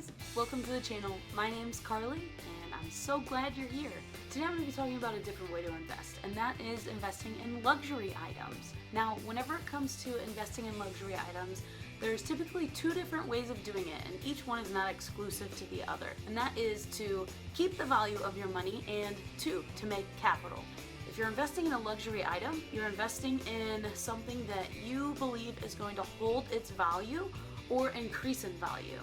guys, welcome to the channel. My name's Carly and I'm so glad you're here. Today I'm going to be talking about a different way to invest, and that is investing in luxury items. Now, whenever it comes to investing in luxury items, there's typically two different ways of doing it, and each one is not exclusive to the other. And that is to keep the value of your money and two, to make capital. If you're investing in a luxury item, you're investing in something that you believe is going to hold its value or increase in value,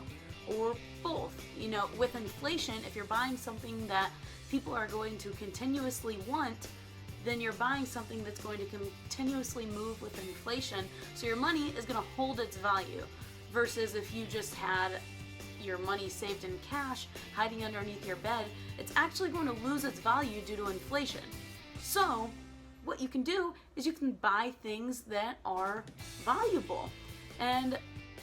or both. You know, with inflation, if you're buying something that people are going to continuously want, then you're buying something that's going to continuously move with inflation, so your money is going to hold its value, versus if you just had your money saved in cash hiding underneath your bed, it's actually going to lose its value due to inflation. So what you can do is you can buy things that are valuable, and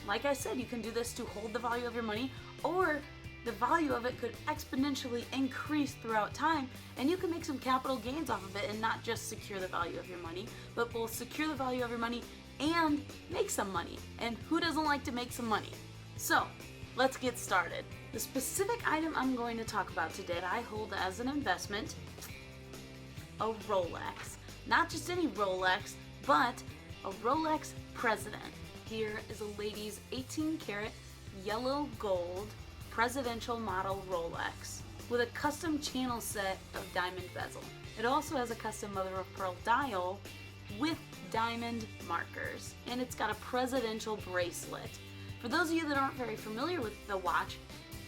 like I said, you can do this to hold the value of your money, or the value of it could exponentially increase throughout time, and you can make some capital gains off of it and not just secure the value of your money, but both secure the value of your money and make some money. And who doesn't like to make some money? So let's get started. The specific item I'm going to talk about today that I hold as an investment, a Rolex. Not just any Rolex, but a Rolex President. Here is a lady's 18 karat yellow gold presidential model Rolex with a custom channel set of diamond bezel. It also has a custom mother of pearl dial with diamond markers, and it's got a presidential bracelet. For those of you that aren't very familiar with the watch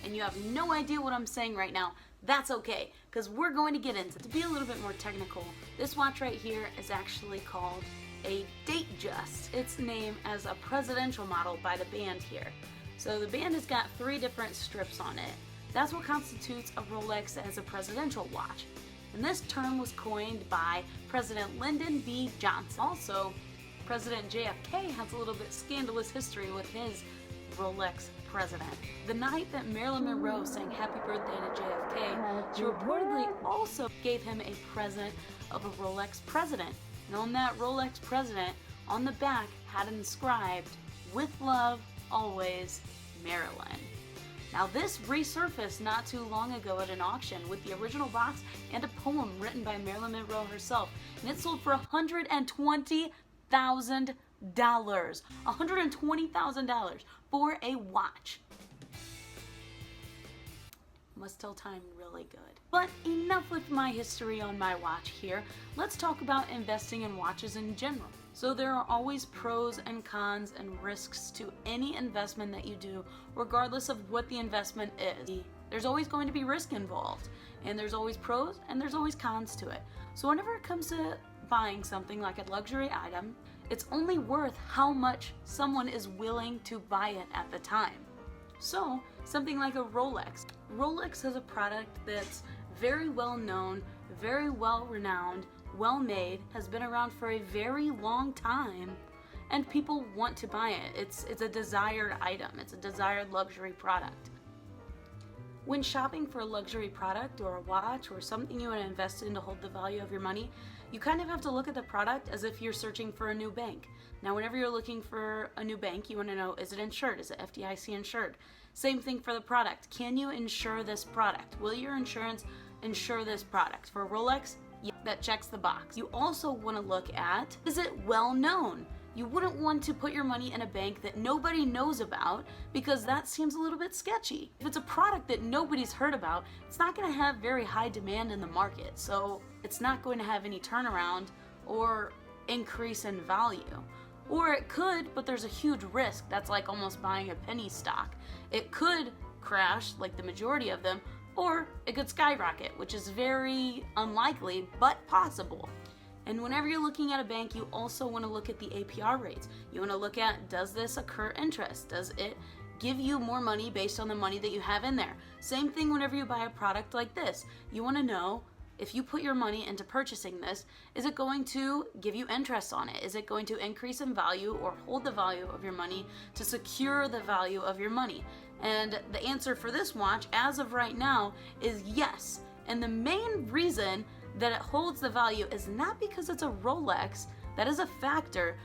and you have no idea what I'm saying right now, that's okay, because we're going to get into it. To be a little bit more technical, this watch right here is actually called a Datejust. It's named as a presidential model by the band here. So the band has got 3 different strips on it. That's what constitutes a Rolex as a presidential watch. And this term was coined by President Lyndon B. Johnson. Also, President JFK has a little bit scandalous history with his Rolex President. The night that Marilyn Monroe sang Happy Birthday to JFK, she reportedly also gave him a present of a Rolex President. And on that Rolex President, on the back, had inscribed, "With love, always, Marilyn." Now this resurfaced not too long ago at an auction with the original box and a poem written by Marilyn Monroe herself, and it sold for $120,000. $120,000 for a watch. Must tell time really good. But enough with my history on my watch here. Let's talk about investing in watches in general. So there are always pros and cons and risks to any investment that you do, regardless of what the investment is. There's always going to be risk involved, and there's always pros and there's always cons to it. So whenever it comes to buying something like a luxury item, it's only worth how much someone is willing to buy it at the time. So something like a Rolex. Rolex has a product that's very well known, very well renowned, well made, has been around for a very long time, and people want to buy it. It's a desired item. It's a desired luxury product. When shopping for a luxury product or a watch or something you want to invest in to hold the value of your money, you kind of have to look at the product as if you're searching for a new bank. Now, whenever you're looking for a new bank, you want to know, is it insured? Is it FDIC insured? Same thing for the product. Can you insure this product? Will your insurance insure this product? For a Rolex, yeah, that checks the box. You also want to look at, is it well known? You wouldn't want to put your money in a bank that nobody knows about, because that seems a little bit sketchy. If it's a product that nobody's heard about, it's not going to have very high demand in the market, so it's not going to have any turnaround or increase in value. Or it could, but there's a huge risk. That's like almost buying a penny stock. It could crash, like the majority of them, or it could skyrocket, which is very unlikely, but possible. And whenever you're looking at a bank, you also want to look at the APR rates. You want to look at, does this accrue interest? Does it give you more money based on the money that you have in there? Same thing whenever you buy a product like this. You want to know, if you put your money into purchasing this, is it going to give you interest on it? Is it going to increase in value or hold the value of your money to secure the value of your money? And the answer for this watch, as of right now, is yes. And the main reason that it holds the value is not because it's a Rolex. That is a factor,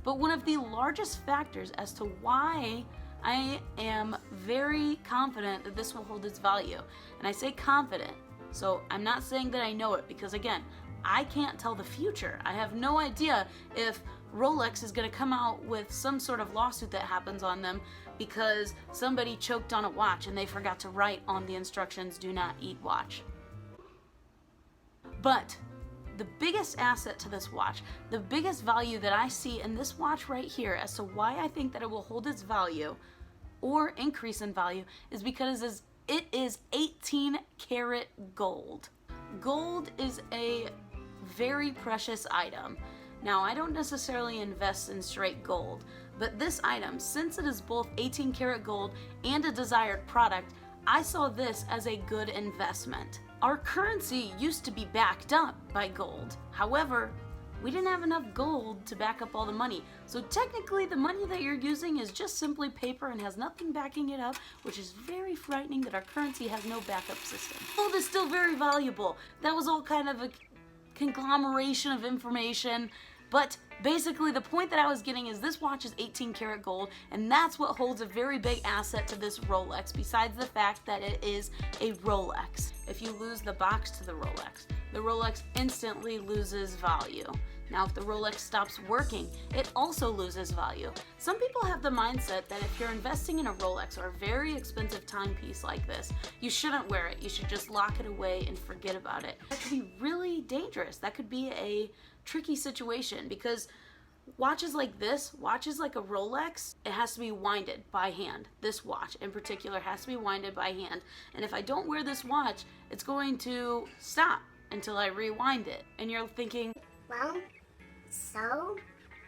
but one of the largest factors as to why I am very confident that this will hold its value. And I say confident, so I'm not saying that I know it, because again, I can't tell the future. I have no idea if Rolex is going to come out with some sort of lawsuit that happens on them because somebody choked on a watch and they forgot to write on the instructions, "Do not eat watch." But the biggest asset to this watch, the biggest value that I see in this watch right here as to why I think that it will hold its value or increase in value, is because it is 18 karat gold. Gold is a very precious item. Now, I don't necessarily invest in straight gold, but this item, since it is both 18 karat gold and a desired product, I saw this as a good investment. Our currency used to be backed up by gold. However, we didn't have enough gold to back up all the money. So technically the money that you're using is just simply paper and has nothing backing it up, which is very frightening that our currency has no backup system. Gold is still very valuable. That was all kind of a conglomeration of information. But basically the point that I was getting is this watch is 18 karat gold, and that's what holds a very big asset to this Rolex, besides the fact that it is a Rolex. If you lose the box to the Rolex instantly loses value. Now, if the Rolex stops working, it also loses value. Some people have the mindset that if you're investing in a Rolex or a very expensive timepiece like this, you shouldn't wear it. You should just lock it away and forget about it. That could be really dangerous. That could be a tricky situation, because watches like this, watches like a Rolex, it has to be winded by hand. This watch in particular has to be winded by hand. And if I don't wear this watch, it's going to stop until I rewind it. And you're thinking, well, so?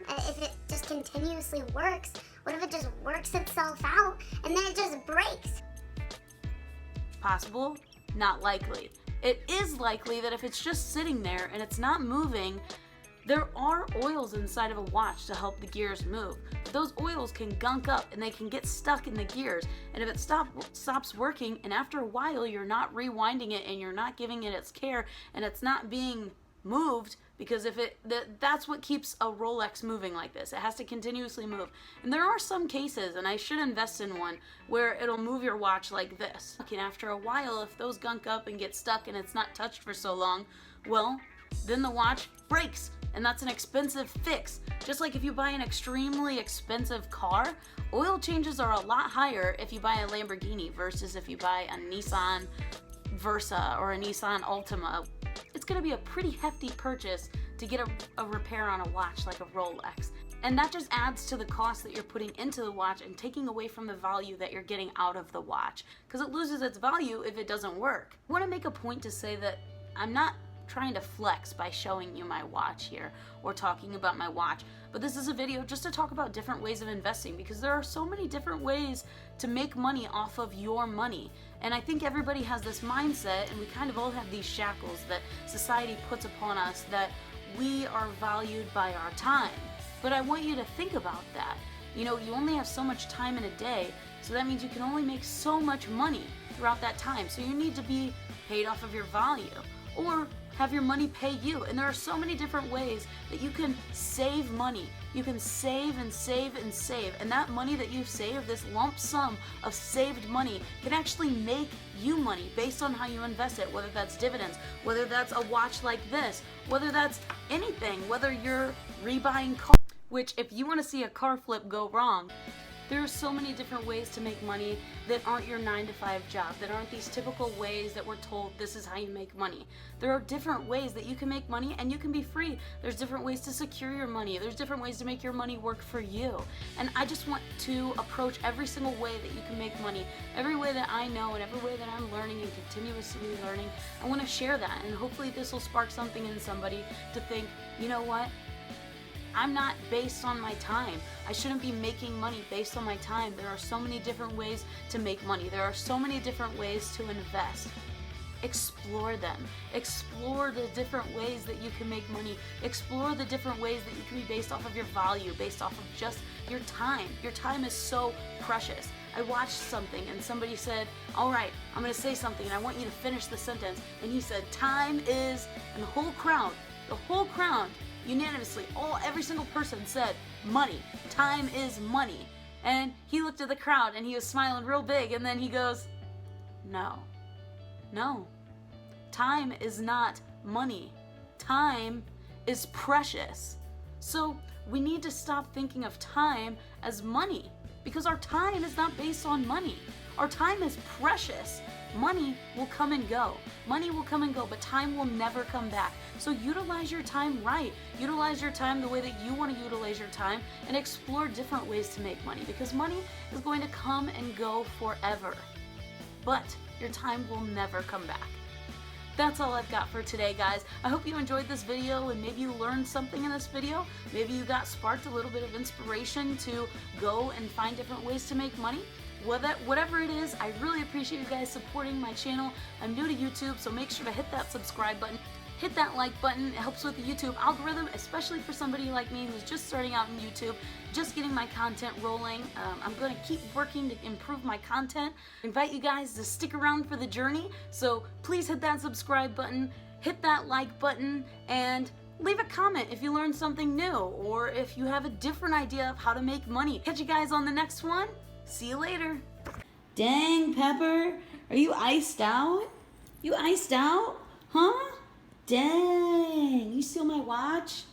If it just continuously works, what if it just works itself out and then it just breaks? Possible? Not likely. It is likely that if it's just sitting there and it's not moving, there are oils inside of a watch to help the gears move. But those oils can gunk up and they can get stuck in the gears. And if it stops working, and after a while you're not rewinding it and you're not giving it its care and it's not being moved, because that's what keeps a Rolex moving like this. It has to continuously move. And there are some cases, and I should invest in one, where it'll move your watch like this. And after a while, if those gunk up and get stuck and it's not touched for so long, well, then the watch breaks. And that's an expensive fix. Just like if you buy an extremely expensive car, oil changes are a lot higher if you buy a Lamborghini versus if you buy a Nissan Versa or a Nissan Altima. It's going to be a pretty hefty purchase to get a repair on a watch like a Rolex. And that just adds to the cost that you're putting into the watch and taking away from the value that you're getting out of the watch, because it loses its value if it doesn't work. I want to make a point to say that I'm not trying to flex by showing you my watch here or talking about my watch, but this is a video just to talk about different ways of investing, because there are so many different ways to make money off of your money. And I think everybody has this mindset, and we kind of all have these shackles that society puts upon us, that we are valued by our time. But I want you to think about that. You know, you only have so much time in a day, so that means you can only make so much money throughout that time. So you need to be paid off of your value, or have your money pay you. And there are so many different ways that you can save money. You can save and save and save. And that money that you've saved, this lump sum of saved money, can actually make you money based on how you invest it, whether that's dividends, whether that's a watch like this, whether that's anything, whether you're rebuying cars, which if you want to see a car flip go wrong, there are so many different ways to make money that aren't your 9-to-5 job, that aren't these typical ways that we're told this is how you make money. There are different ways that you can make money and you can be free. There's different ways to secure your money. There's different ways to make your money work for you. And I just want to approach every single way that you can make money, every way that I know and every way that I'm learning and continuously learning. I want to share that, and hopefully this will spark something in somebody to think, you know what? I'm not based on my time. I shouldn't be making money based on my time. There are so many different ways to make money. There are so many different ways to invest. Explore them. Explore the different ways that you can make money. Explore the different ways that you can be based off of your value, based off of just your time. Your time is so precious. I watched something and somebody said, all right, I'm going to say something and I want you to finish the sentence. And he said, time is, and the whole crowd, unanimously, every single person said, money. Time is money. And he looked at the crowd and he was smiling real big, and then he goes, no, time is not money. Time is precious. So we need to stop thinking of time as money, because our time is not based on money. Our time is precious. Money will come and go. Money will come and go, but time will never come back. So utilize your time right. Utilize your time the way that you want to utilize your time, and explore different ways to make money, because money is going to come and go forever. But your time will never come back. That's all I've got for today, guys. I hope you enjoyed this video, and maybe you learned something in this video. Maybe you got sparked a little bit of inspiration to go and find different ways to make money. Whatever it is, I really appreciate you guys supporting my channel. I'm new to YouTube, so make sure to hit that subscribe button. Hit that like button. It helps with the YouTube algorithm, especially for somebody like me who's just starting out in YouTube, just getting my content rolling. I'm going to keep working to improve my content. I invite you guys to stick around for the journey, so please hit that subscribe button, hit that like button, and leave a comment if you learned something new, or if you have a different idea of how to make money. Catch you guys on the next one. See you later. Dang, Pepper, are you iced out? You iced out? Huh? Dang, you steal my watch?